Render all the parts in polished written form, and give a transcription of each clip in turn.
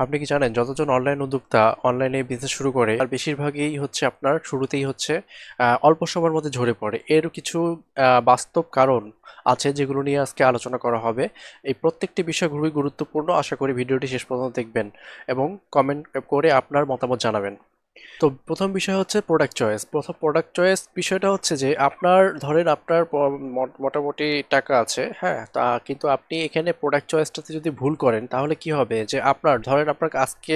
আপনি কি জানেন যতজন অনলাইন উদ্যোক্তা অনলাইনে বিজনেস শুরু করে আর বেশিরভাগই হচ্ছে আপনার শুরুতেই হচ্ছে অল্প সময়ের মধ্যে ঝরে পড়ে এর কিছু বাস্তব কারণ আছে যেগুলো নিয়ে আজকে আলোচনা করা হবে। এই প্রত্যেকটি বিষয় খুবই গুরুত্বপূর্ণ, আশা করি ভিডিওটি শেষ পর্যন্ত দেখবেন এবং কমেন্ট করে আপনার মতামত জানাবেন। তো প্রথম বিষয় হচ্ছে প্রোডাক্ট চয়েস। প্রথম প্রোডাক্ট চয়েস বিষয়টা হচ্ছে যে আপনার ধরেন আপনার মোটামুটি টাকা আছে, হ্যাঁ, তা কিন্তু আপনি এখানে প্রোডাক্ট চয়েসটাতে যদি ভুল করেন তাহলে কি হবে যে আপনার ধরেন আপনার আজকে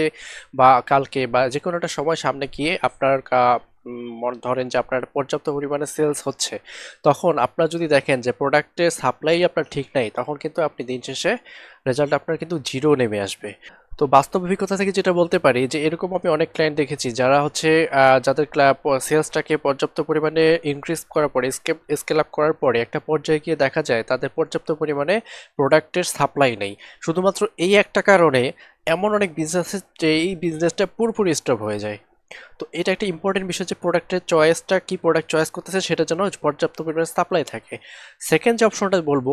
বা কালকে বা যে কোনো একটা সময় সামনে গিয়ে আপনার ধরেন যে আপনার পর্যাপ্ত পরিমাণে সেলস হচ্ছে, তখন আপনার যদি দেখেন যে প্রোডাক্টের সাপ্লাই আপনার ঠিক নাই, তখন কিন্তু আপনি দিন শেষে রেজাল্ট আপনার কিন্তু জিরো নেমে আসবে। তো বাস্তব অভিজ্ঞতা থেকে যেটা বলতে পারি যে এরকম আমি অনেক ক্লায়েন্ট দেখেছি যারা হচ্ছে যাদের সেলসটাকে পর্যাপ্ত পরিমাণে ইনক্রিজ করার পরে স্কেল আপ করার পরে একটা পর্যায়ে গিয়ে দেখা যায় তাদের পর্যাপ্ত পরিমাণে প্রোডাক্টের সাপ্লাই নেই। শুধুমাত্র এই একটা কারণে এমন অনেক বিজনেস যে এই বিজনেসটা পুরোপুরি স্টপ হয়ে যায়। তো এটা একটা ইম্পর্টেন্ট বিষয় যে প্রোডাক্টের চয়েসটা কি প্রোডাক্ট চয়েস করতেছে সেটা যেন পর্যাপ্ত পরিমাণে সাপ্লাই থাকে। সেকেন্ড যে অপশনটা বলবো,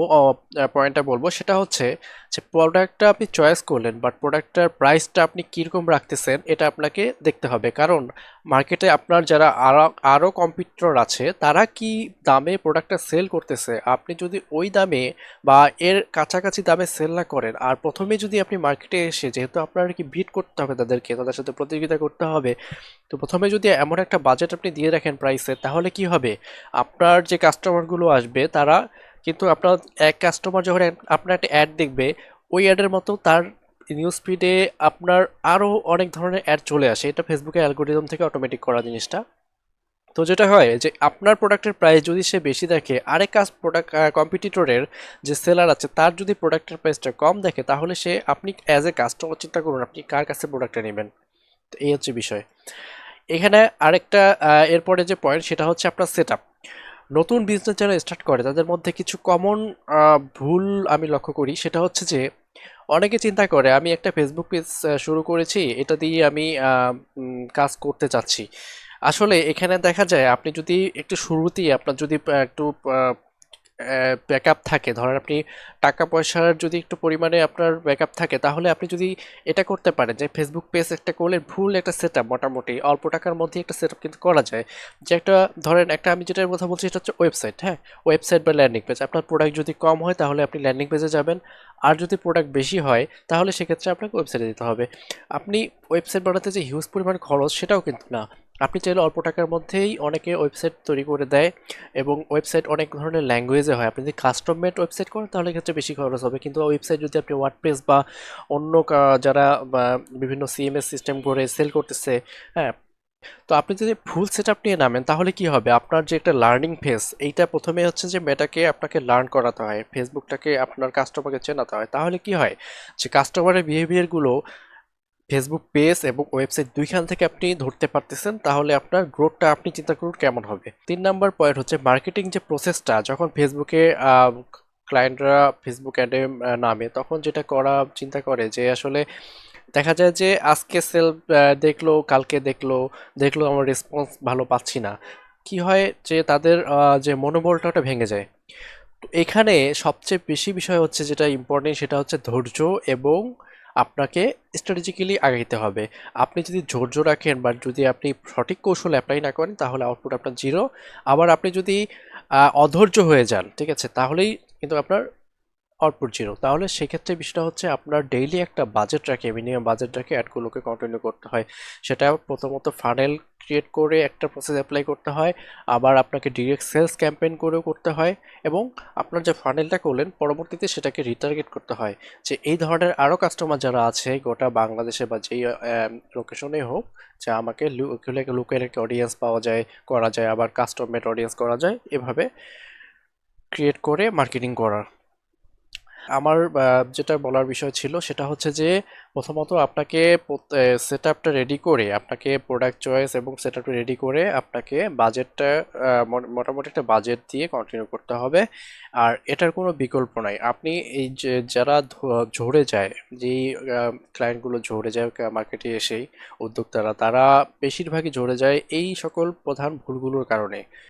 পয়েন্টটা বলবো, সেটা হচ্ছে যে প্রোডাক্টটা আপনি চয়েস করলেন বাট প্রোডাক্টটার প্রাইসটা আপনি কীরকম রাখতেছেন এটা আপনাকে দেখতে হবে। কারণ মার্কেটে আপনার যারা আরও কম্পিটিটর আছে তারা কি দামে প্রোডাক্টটা সেল করতেছে, আপনি যদি ওই দামে বা এর কাছাকাছি দামে সেল না করেন আর প্রথমে যদি আপনি মার্কেটে এসে, যেহেতু আপনার কি বিট করতে হবে তাদেরকে, তাদের সাথে প্রতিযোগিতা করতে হবে, তো প্রথমে যদি এমন একটা বাজেট আপনি দিয়ে রাখেন প্রাইসের, তাহলে কি হবে, আপনার যে কাস্টমারগুলো আসবে তারা কিন্তু আপনার এক কাস্টমার যখন আপনার একটা অ্যাড দেখবে, ওই অ্যাডের মতো তার নিউজ ফিডে আপনার আরও অনেক ধরনের অ্যাড চলে আসে। এটা ফেসবুকের অ্যালগোরিদম থেকে অটোমেটিক করা জিনিসটা। তো যেটা হয় যে আপনার প্রোডাক্টের প্রাইস যদি সে বেশি দেখে, আরেক প্রোডাক্ট কম্পিটিটরের যে সেলার আছে তার যদি প্রোডাক্টের প্রাইসটা কম দেখে, তাহলে সে আপনি অ্যাজ এ কাস্টমার চিন্তা করুন আপনি কার কাছে প্রোডাক্টটা নেবেন। তো এই হচ্ছে বিষয়। এখানে আরেকটা এরপরে যে পয়েন্ট সেটা হচ্ছে আপনার সেট আপ। নতুন বিজনেস যারা স্টার্ট করে তাদের মধ্যে কিছু কমন ভুল আমি লক্ষ্য করি, সেটা হচ্ছে যে অনেকে চিন্তা করে আমি একটা ফেসবুক পেজ শুরু করেছি, এটা দিয়ে আমি কাজ করতে চাচ্ছি। আসলে এখানে দেখা যায় আপনি যদি একটু শুরুতেই আপনার যদি একটু ব্যাকআপ থাকে, ধরেন আপনি টাকা পয়সার যদি একটু পরিমাণে আপনার ব্যাকআপ থাকে, তাহলে আপনি যদি এটা করতে পারেন যে ফেসবুক পেজ একটা করলে ফুল একটা সেট আপ, মোটামুটি অল্প টাকার মধ্যে একটা সেট আপ কিন্তু করা যায়। যে একটা ধরেন একটা আমি যেটার কথা বলছি সেটা হচ্ছে ওয়েবসাইট, হ্যাঁ, ওয়েবসাইট বা ল্যান্ডিং পেজ। আপনার প্রোডাক্ট যদি কম হয় তাহলে আপনি ল্যান্ডিং পেজে যাবেন, আর যদি প্রোডাক্ট বেশি হয় তাহলে সেক্ষেত্রে আপনাকে ওয়েবসাইটে দিতে হবে। আপনি ওয়েবসাইট বানাতে যে হিউজ পরিমাণ খরচ সেটাও কিন্তু না, আপনি চাইলে অল্প টাকার মধ্যেই অনেকে ওয়েবসাইট তৈরি করে দেয় এবং ওয়েবসাইট অনেক ধরনের ল্যাঙ্গুয়েজে হয়। আপনি যদি কাস্টম মেড ওয়েবসাইট করেন তাহলে ক্ষেত্রে বেশি খরচ হবে, কিন্তু ওয়েবসাইট যদি আপনি ওয়ার্ডপ্রেস বা অন্য যারা বা বিভিন্ন সিএমএস সিস্টেম করে সেল করতেছে, হ্যাঁ, তো আপনি যদি ফুল সেট আপ নিয়ে নামেন তাহলে কি হবে, আপনার যে একটা লার্নিং ফেজ, এইটা প্রথমে হচ্ছে যে মেটাকে আপনাকে লার্ন করাতে হয়, ফেসবুকটাকে আপনার কাস্টমারকে চেনাতে হয়। তাহলে কি হয় যে কাস্টমারের বিহেভিয়ারগুলো ফেসবুক পেজ এবং ওয়েবসাইট দুইখান থেকে আপনি ধরতে পারতেছেন, তাহলে আপনার গ্রোথটা আপনি চিন্তা করুন কেমন হবে। 3 নাম্বার পয়েন্ট হচ্ছে মার্কেটিং যে প্রসেসটা, যখন ফেসবুকে ক্লায়েন্টরা ফেসবুক অ্যাডে নামে, তখন যেটা করা চিন্তা করে যে আসলে দেখা যায় যে আজকে সেল দেখলো, কালকে দেখলো, দেখলো আমার রেসপন্স ভালো পাচ্ছি না, কি হয় যে তাদের যে মনোবলটা ওটা ভেঙে যায়। তো এখানে সবচেয়ে বেশি বিষয় হচ্ছে যেটা ইম্পর্টেন্ট সেটা হচ্ছে ধৈর্য এবং আপনাকে স্ট্র্যাটেজিক্যালি আগাইতে হবে। আপনি যদি ধৈর্য রাখেন বা যদি আপনি সঠিক কৌশল অ্যাপ্লাই না করেন তাহলে আউটপুট আপনার জিরো। আবার আপনি যদি অধৈর্য হয়ে যান, ঠিক আছে, তাহলেই কিন্তু আপনার আউটপুট জিরো। তাহলে সেক্ষেত্রে বিষয়টা হচ্ছে আপনার ডেইলি একটা বাজেট রাখে, মিনিমাম বাজেট রাখে অ্যাডগুলোকে কন্টিনিউ করতে হয়। সেটা প্রথমত ফানেল ক্রিয়েট করে একটা প্রসেস অ্যাপ্লাই করতে হয়, আবার আপনাকে ডিরেক্ট সেলস ক্যাম্পেইন করেও করতে হয়, এবং আপনার যে ফানেলটা করলেন পরবর্তীতে সেটাকে রিটার্গেট করতে হয়। যে এই ধরনের আরও কাস্টমার যারা আছে গোটা বাংলাদেশে বা যেই লোকেশনেই হোক, যে আমাকে লোকাল একটা অডিয়েন্স পাওয়া যায়, করা যায়, আবার কাস্টমার অডিয়েন্স করা যায়, এভাবে ক্রিয়েট করে মার্কেটিং করা। আমার যেটা বলার বিষয় ছিল সেটা হচ্ছে যে প্রথমত আপনাকে সেট আপটা রেডি করে, আপনাকে প্রোডাক্ট চয়েস এবং সেট আপটা রেডি করে আপনাকে বাজেটটা মোটামুটি একটা বাজেট দিয়ে কন্টিনিউ করতে হবে। আর এটার কোনো বিকল্প নাই। আপনি এই যে যারা ঝরে যায়, যেই ক্লায়েন্টগুলো ঝরে যায় মার্কেটে এসেই, উদ্যোক্তারা তারা বেশিরভাগই ঝরে যায় এই সকল প্রধান ভুলগুলোর কারণে।